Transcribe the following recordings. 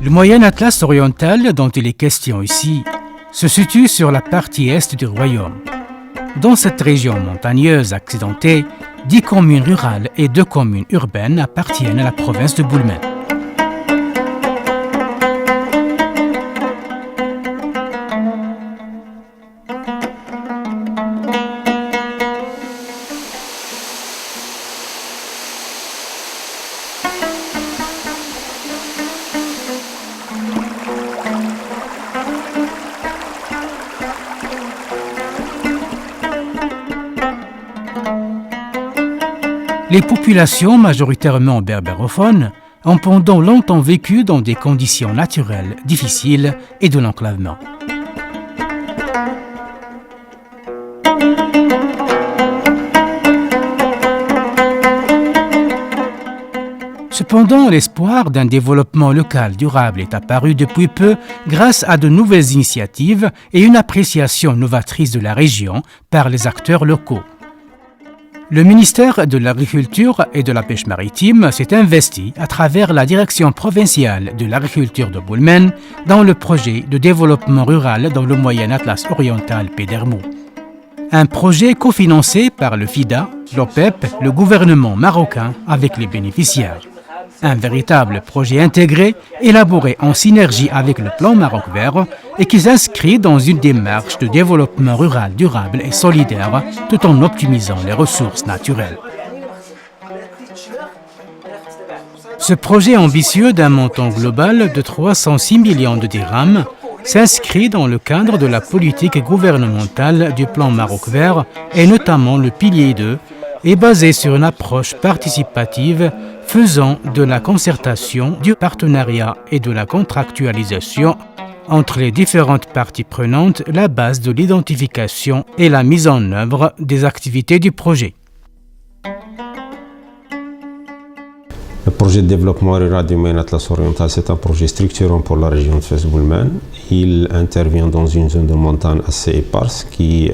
Le Moyen Atlas oriental, dont il est question ici, se situe sur la partie est du royaume. Dans cette région montagneuse accidentée, 10 communes rurales et 2 communes urbaines appartiennent à la province de Boulmen. Les populations majoritairement berbérophones ont pendant longtemps vécu dans des conditions naturelles difficiles et de l'enclavement. Cependant, l'espoir d'un développement local durable est apparu depuis peu grâce à de nouvelles initiatives et une appréciation novatrice de la région par les acteurs locaux. Le ministère de l'Agriculture et de la Pêche maritime s'est investi à travers la Direction provinciale de l'agriculture de Boulmen dans le projet de développement rural dans le Moyen Atlas oriental Pedermo. Un projet cofinancé par le FIDA, l'OPEP, le gouvernement marocain avec les bénéficiaires. Un véritable projet intégré, élaboré en synergie avec le plan Maroc Vert et qui s'inscrit dans une démarche de développement rural durable et solidaire tout en optimisant les ressources naturelles. Ce projet ambitieux d'un montant global de 306 millions de dirhams s'inscrit dans le cadre de la politique gouvernementale du plan Maroc Vert et notamment le pilier 2 est basé sur une approche participative faisant de la concertation, du partenariat et de la contractualisation entre les différentes parties prenantes la base de l'identification et la mise en œuvre des activités du projet. Le projet de développement rural du Moyen Atlas oriental, c'est un projet structurant pour la région de Fès-Boulmen. Il intervient dans une zone de montagne assez éparse qui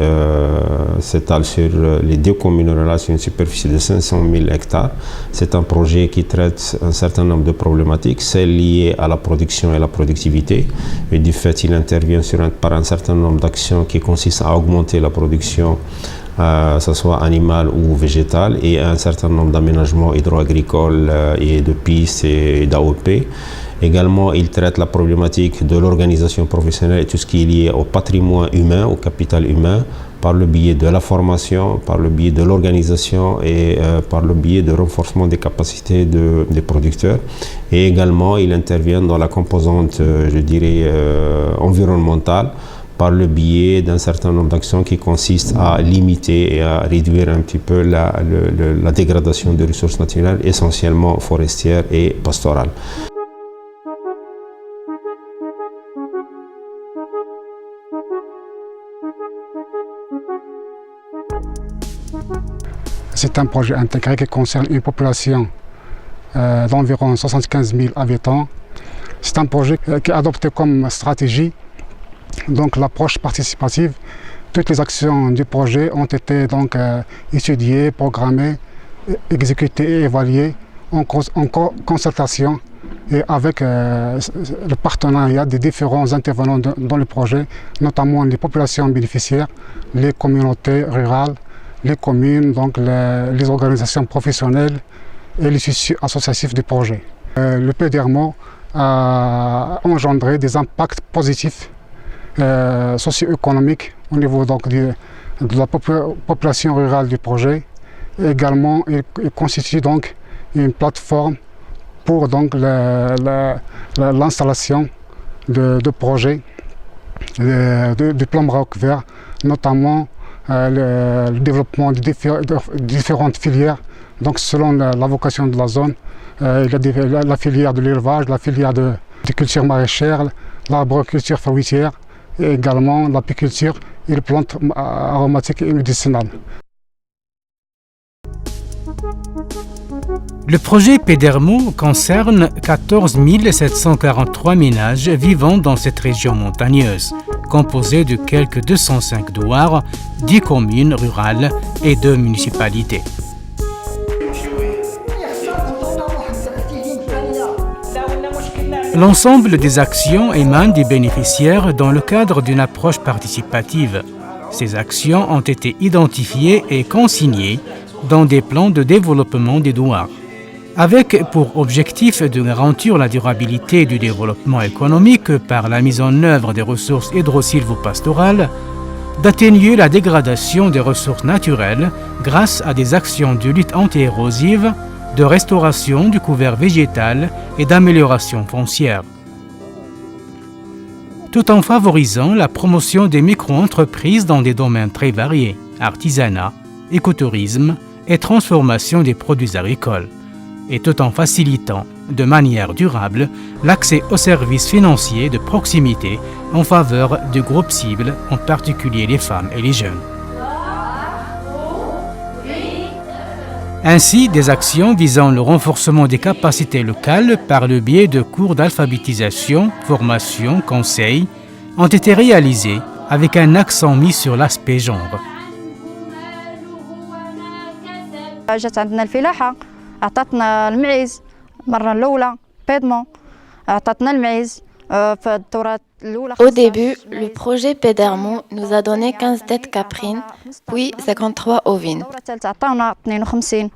s'étale sur les 2 communes rurales sur une superficie de 500 000 hectares. C'est un projet qui traite un certain nombre de problématiques, celles liées à la production et la productivité. Et du fait, il intervient par un certain nombre d'actions qui consistent à augmenter la production, que ce soit animal ou végétal, et un certain nombre d'aménagements hydro-agricoles et de pistes et d'AOP. Également, il traite la problématique de l'organisation professionnelle et tout ce qui est lié au patrimoine humain, au capital humain, par le biais de la formation, par le biais de l'organisation et par le biais de renforcement des capacités des producteurs. Et également, il intervient dans la composante, environnementale, par le biais d'un certain nombre d'actions qui consistent à limiter et à réduire un petit peu la dégradation des ressources naturelles, essentiellement forestières et pastorales. C'est un projet intégré qui concerne une population d'environ 75 000 habitants. C'est un projet qui est adopté comme stratégie, donc l'approche participative. Toutes les actions du projet ont été donc étudiées, programmées, exécutées et évaluées en concertation et avec le partenariat des différents intervenants dans le projet, notamment les populations bénéficiaires, les communautés rurales, les communes, donc les organisations professionnelles et les tissus associatifs du projet. Le Pedermo a engendré des impacts positifs socio-économiques au niveau donc, de la population rurale du projet. Et également, il constitue donc une plateforme pour donc l'installation de projets du plan Maroc Vert, notamment le développement de différentes filières. Donc selon la vocation de la zone, il y a la filière de l'élevage, la filière de culture maraîchère, l'arboriculture fruitière et également l'apiculture et les plantes aromatiques et médicinales. Le projet Pedermo concerne 14 743 ménages vivant dans cette région montagneuse, composée de quelques 205 douars, 10 communes rurales et 2 municipalités. L'ensemble des actions émanent des bénéficiaires dans le cadre d'une approche participative. Ces actions ont été identifiées et consignées dans des plans de développement des douars, avec pour objectif de garantir la durabilité du développement économique par la mise en œuvre des ressources hydro-sylvo-pastorales, d'atténuer la dégradation des ressources naturelles grâce à des actions de lutte anti-érosive, de restauration du couvert végétal et d'amélioration foncière, tout en favorisant la promotion des micro-entreprises dans des domaines très variés, artisanat, écotourisme et transformation des produits agricoles, et tout en facilitant de manière durable l'accès aux services financiers de proximité en faveur du groupe cible, en particulier les femmes et les jeunes. Ainsi, des actions visant le renforcement des capacités locales par le biais de cours d'alphabétisation, formation, conseils ont été réalisées avec un accent mis sur l'aspect genre. جات عندنا الفلاحة أعطتنا المعيز المرة الأولى بيدمون أعطتنا المعيز في الدورات الأولى. Au début, le projet Pedermo nous a donné 15 têtes caprines, puis 53 ovines. الدورة الثالثة عطاونا 52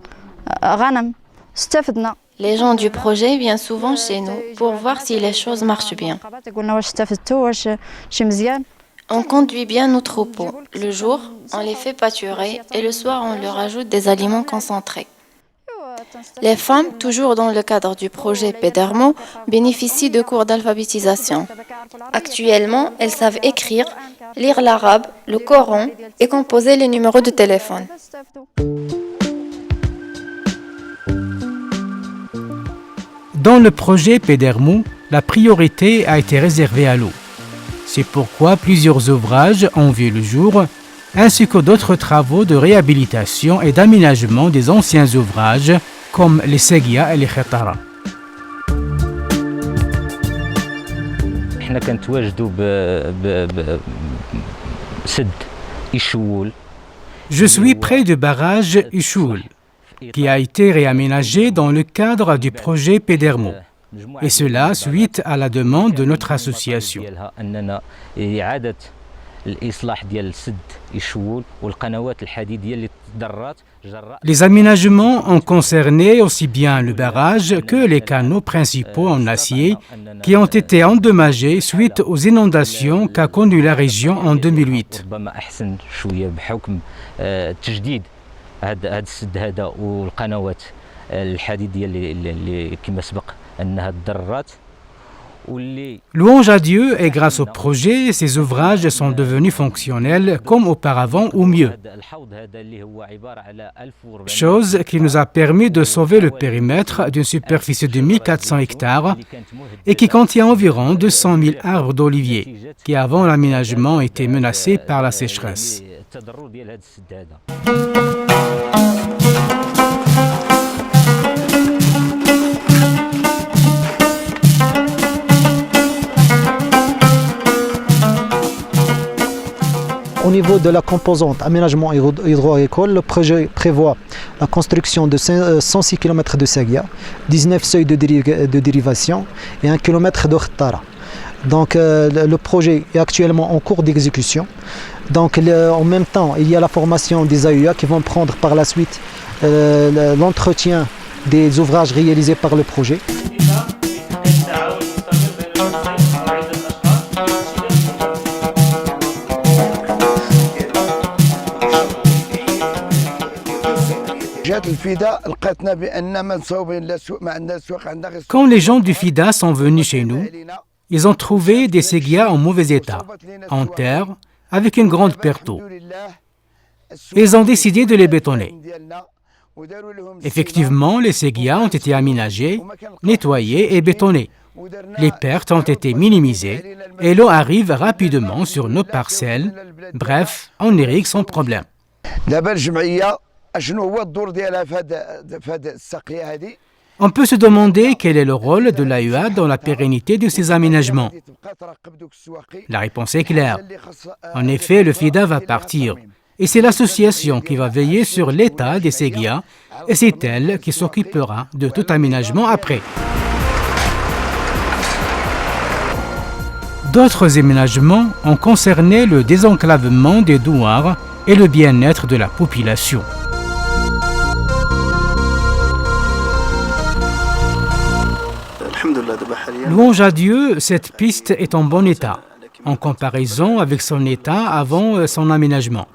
غنم استفدنا. Les gens du projet viennent souvent chez nous pour voir si les choses marchent bien. قلنا واش استفدتوا واش شي مزيان. On conduit bien nos troupeaux. Le jour, on les fait pâturer et le soir, on leur ajoute des aliments concentrés. Les femmes, toujours dans le cadre du projet Pedermo, bénéficient de cours d'alphabétisation. Actuellement, elles savent écrire, lire l'arabe, le Coran et composer les numéros de téléphone. Dans le projet Pedermo, la priorité a été réservée à l'eau. C'est pourquoi plusieurs ouvrages ont vu le jour, ainsi que d'autres travaux de réhabilitation et d'aménagement des anciens ouvrages, comme les Segia et les Khetara. Je suis près du barrage Ishoul, qui a été réaménagé dans le cadre du projet Pedermo. Et cela suite à la demande de notre association. Les aménagements ont concerné aussi bien le barrage que les canaux principaux en acier qui ont été endommagés suite aux inondations qu'a connues la région en 2008. Louange à Dieu et grâce au projet, ces ouvrages sont devenus fonctionnels comme auparavant ou mieux. Chose qui nous a permis de sauver le périmètre d'une superficie de 1400 hectares et qui contient environ 200 000 arbres d'olivier qui avant l'aménagement étaient menacés par la sécheresse. Au niveau de la composante aménagement hydro-agricole, le projet prévoit la construction de 106 km de Segia, 19 seuils de dérivation et 1 km de Khetara. Donc le projet est actuellement en cours d'exécution. Donc en même temps, il y a la formation des AEA qui vont prendre par la suite l'entretien des ouvrages réalisés par le projet. Quand les gens du FIDA sont venus chez nous, ils ont trouvé des ségias en mauvais état, en terre, avec une grande perte d'eau. Ils ont décidé de les bétonner. Effectivement, les ségias ont été aménagés, nettoyés et bétonnés. Les pertes ont été minimisées et l'eau arrive rapidement sur nos parcelles. Bref, on irrigue sans problème. On peut se demander quel est le rôle de l'AEA dans la pérennité de ces aménagements. La réponse est claire. En effet, le FIDA va partir. Et c'est l'association qui va veiller sur l'état des ségias et c'est elle qui s'occupera de tout aménagement après. D'autres aménagements ont concerné le désenclavement des douars et le bien-être de la population. Louange à Dieu, cette piste est en bon état, en comparaison avec son état avant son aménagement.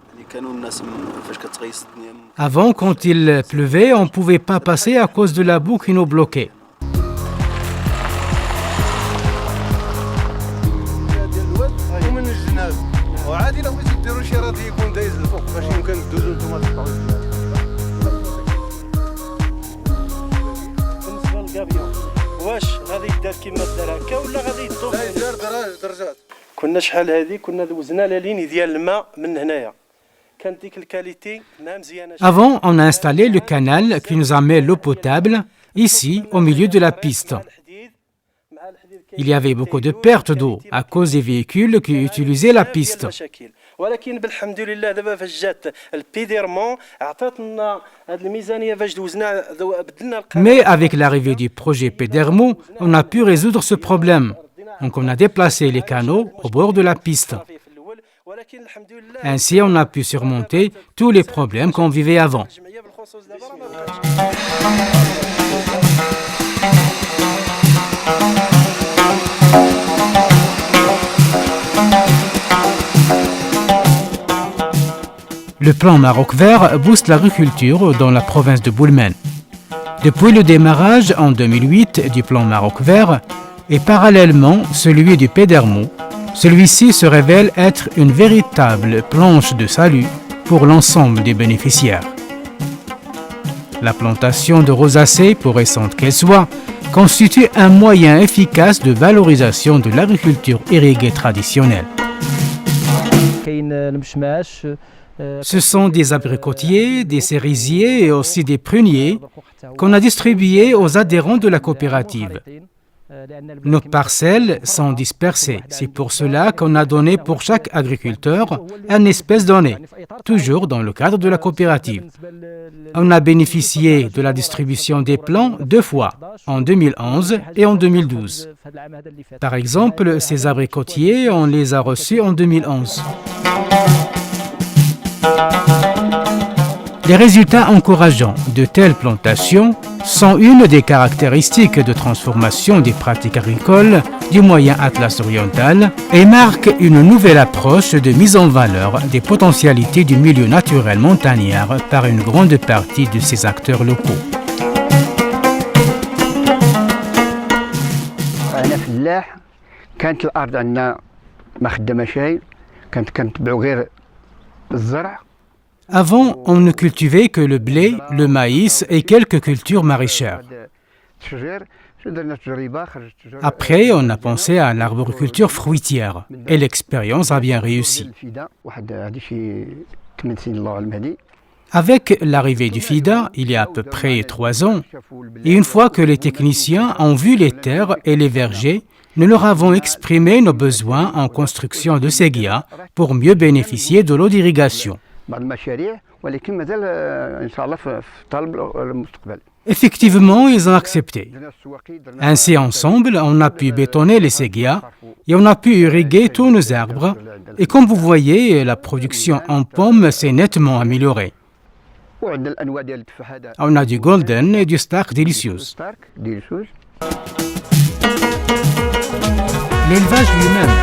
Avant, quand il pleuvait, on ne pouvait pas passer à cause de la boue qui nous bloquait. كنا شحال هذه كنا دوزنا لا ليني ديال الماء من هنايا كانت ديك الكاليتي ما مزيانه. Avant, on a installé le canal qui nous amène l'eau potable ici au milieu de la piste. Il y avait beaucoup de pertes d'eau à cause des véhicules qui utilisaient la piste. ولكن بالحمد لله دابا فاش جات البيديرمون عطاتنا هذه الميزانيه فاش دوزنا بدلنا. Mais avec l'arrivée du projet Pedermo, on a pu résoudre ce problème. Donc on a déplacé les canaux au bord de la piste. Ainsi, on a pu surmonter tous les problèmes qu'on vivait avant. Le plan Maroc Vert booste l'agriculture dans la province de Boulmen. Depuis le démarrage en 2008 du plan Maroc Vert et parallèlement celui du Pedermo, celui-ci se révèle être une véritable planche de salut pour l'ensemble des bénéficiaires. La plantation de rosacées, pour récente qu'elle soit, constitue un moyen efficace de valorisation de l'agriculture irriguée traditionnelle. Ce sont des abricotiers, des cerisiers et aussi des pruniers qu'on a distribués aux adhérents de la coopérative. Nos parcelles sont dispersées. C'est pour cela qu'on a donné pour chaque agriculteur une espèce donnée, toujours dans le cadre de la coopérative. On a bénéficié de la distribution des plants 2 fois, en 2011 et en 2012. Par exemple, ces abricotiers, on les a reçus en 2011. Les résultats encourageants de telles plantations sont une des caractéristiques de transformation des pratiques agricoles du moyen Atlas oriental et marquent une nouvelle approche de mise en valeur des potentialités du milieu naturel montagnard par une grande partie de ses acteurs locaux. أنا فلاح كانت الأرض عندنا ما خدامة شيء كنتبعوا غير الزرع. Avant, on ne cultivait que le blé, le maïs et quelques cultures maraîchères. Après, on a pensé à l'arboriculture fruitière et l'expérience a bien réussi. Avec l'arrivée du FIDA, il y a à peu près 3 ans, et une fois que les techniciens ont vu les terres et les vergers, nous leur avons exprimé nos besoins en construction de séguias pour mieux bénéficier de l'eau d'irrigation. Effectivement, ils ont accepté. Ainsi, ensemble, on a pu bétonner les séguias et on a pu irriguer tous nos arbres. Et comme vous voyez, la production en pommes s'est nettement améliorée. On a du Golden et du Stark Delicious. L'élevage lui-même